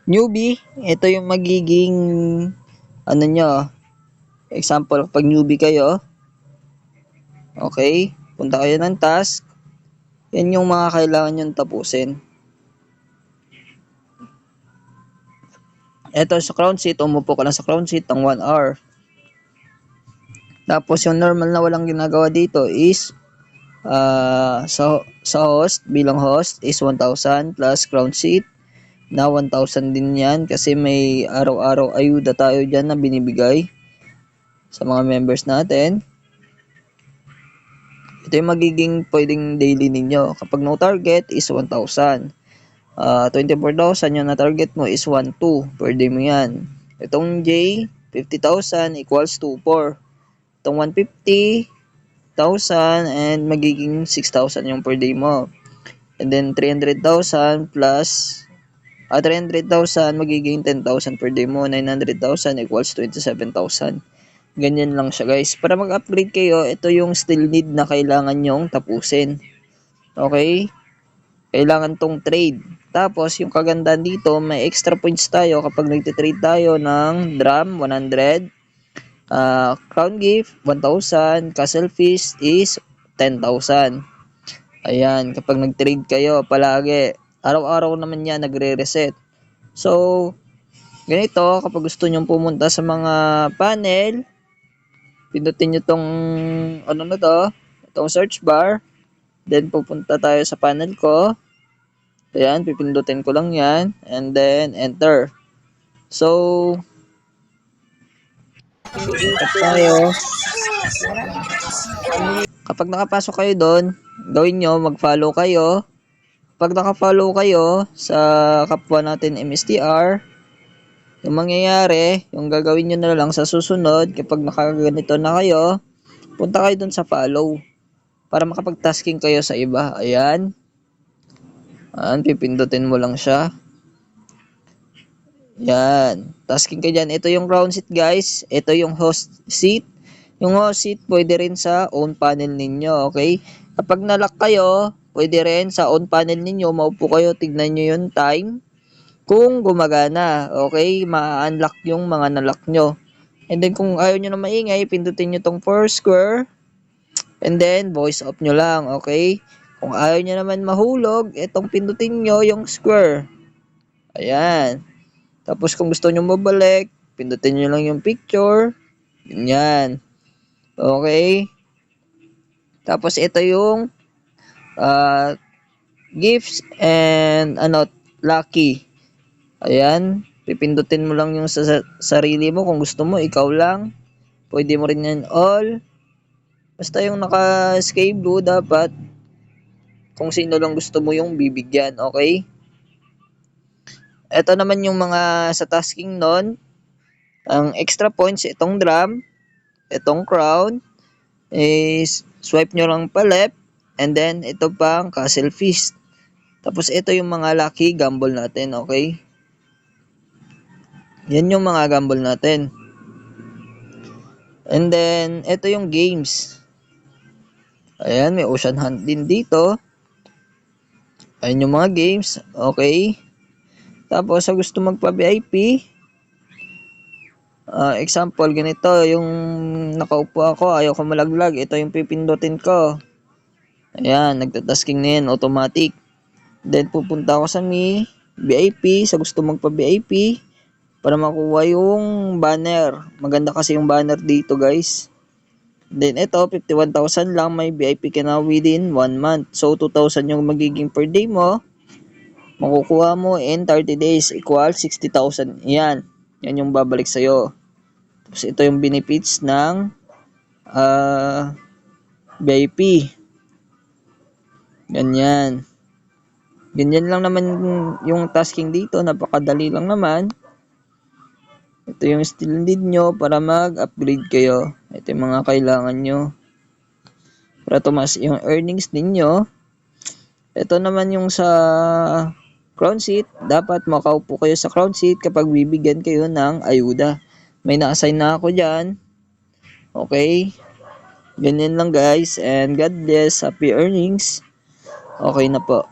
Newbie, ito yung magiging ano nyo, example pag newbie kayo, okay, punta kayo ng task, yan yung mga kailangan nyo tapusin. Ito sa crown seat, umupo ka lang sa crown seat ng 1 hour. Tapos yung normal na walang ginagawa dito is sa host, bilang host is 1,000 plus crown seat na 1,000 din yan kasi may araw-araw ayuda tayo dyan na binibigay sa mga members natin. Ito yung magiging pwedeng daily ninyo. Kapag no target is 1,000. 24,000 yung na target mo is 1,200 per day mo yan. Itong J, 50,000 equals 2,400. Itong 150,000 and magiging 6,000 yung per day mo. And then 300,000 plus 300,000 magiging 10,000 per day mo. 900,000 equals 27,000. Ganyan lang siya guys. Para mag-upgrade kayo, ito yung still need na kailangan nyong tapusin. Okay? Kailangan tong trade. Tapos, yung kagandahan dito, may extra points tayo kapag nagtitrade tayo ng drum, 100. Crown gift, 1,000. Castle feast is 10,000. Ayan, kapag nag-trade kayo, palagi. Araw-araw naman yan, nagre-reset. So, ganito, kapag gusto nyo pumunta sa mga panel, pindutin nyo tong, ano na to, itong search bar. Then, pupunta tayo sa panel ko. Ayan, pipindutin ko lang yan. And then, enter. So, tayo. Kapag nakapasok kayo doon, gawin nyo, mag-follow kayo. Pag naka-follow kayo sa kapwa natin MSTR, yung mangyayari, yung gagawin nyo na lang sa susunod, kapag nakaganito na kayo, punta kayo doon sa follow para makapag-tasking kayo sa iba. Ayan. Ayan, pipindutin mo lang siya. Yan. Tasking ka dyan. Ito yung ground seat guys. Ito yung host seat. Yung host seat pwede rin sa own panel ninyo. Okay? Kapag nalock kayo, pwede rin sa own panel ninyo. Maupo kayo. Tignan nyo yung time. Kung gumagana. Okay? Ma-unlock yung mga nalock nyo. And then kung ayaw nyo na maingay, pindutin nyo tong 4 square. And then voice off nyo lang. Okay? Kung ayaw nyo naman mahulog, itong pindutin nyo yung square. Ayan. Tapos kung gusto nyo mabalik, pindutin nyo lang yung picture. Ganyan. Okay. Tapos ito yung gifts and lucky. Ayan. Pipindutin mo lang yung sa sarili mo. Kung gusto mo, ikaw lang. Pwede mo rin yan all. Basta yung naka-sky blue dapat kung sino lang gusto mo yung bibigyan. Okay. Ito naman yung mga sa tasking nun. Ang extra points, itong drum, itong crown, is swipe nyo lang pa left, and then ito pang castle feast. Tapos ito yung mga lucky gamble natin, okay? Yan yung mga gamble natin. And then, ito yung games. Ayan, may ocean hunt din dito. Ayan yung mga games, okay? Tapos, sa gusto magpa-VIP, example, ganito, yung nakaupo ako, ayaw ko malaglag, ito yung pipindutin ko. Ayan, nagtatasking na yan, automatic. Then, pupunta ako sa VIP, sa gusto magpa-VIP, para makuha yung banner. Maganda kasi yung banner dito, guys. Then, ito, 51,000 lang, may VIP ka na within 1 month. So, 2,000 yung magiging per day mo. Makukuha mo in 30 days, equal 60,000. Yan. Yan yung babalik sa'yo. Tapos ito yung benefits ng VIP. Ganyan. Ganyan lang naman yung tasking dito. Napakadali lang naman. Ito yung still need nyo para mag-upgrade kayo. Ito yung mga kailangan nyo. Para tumas yung earnings ninyo. Ito naman yung sa crown seat, dapat makaupo kayo sa crown seat kapag bibigyan kayo ng ayuda. May na-assign na ako dyan. Okay. Ganyan lang guys. And God bless. Happy earnings. Okay na po.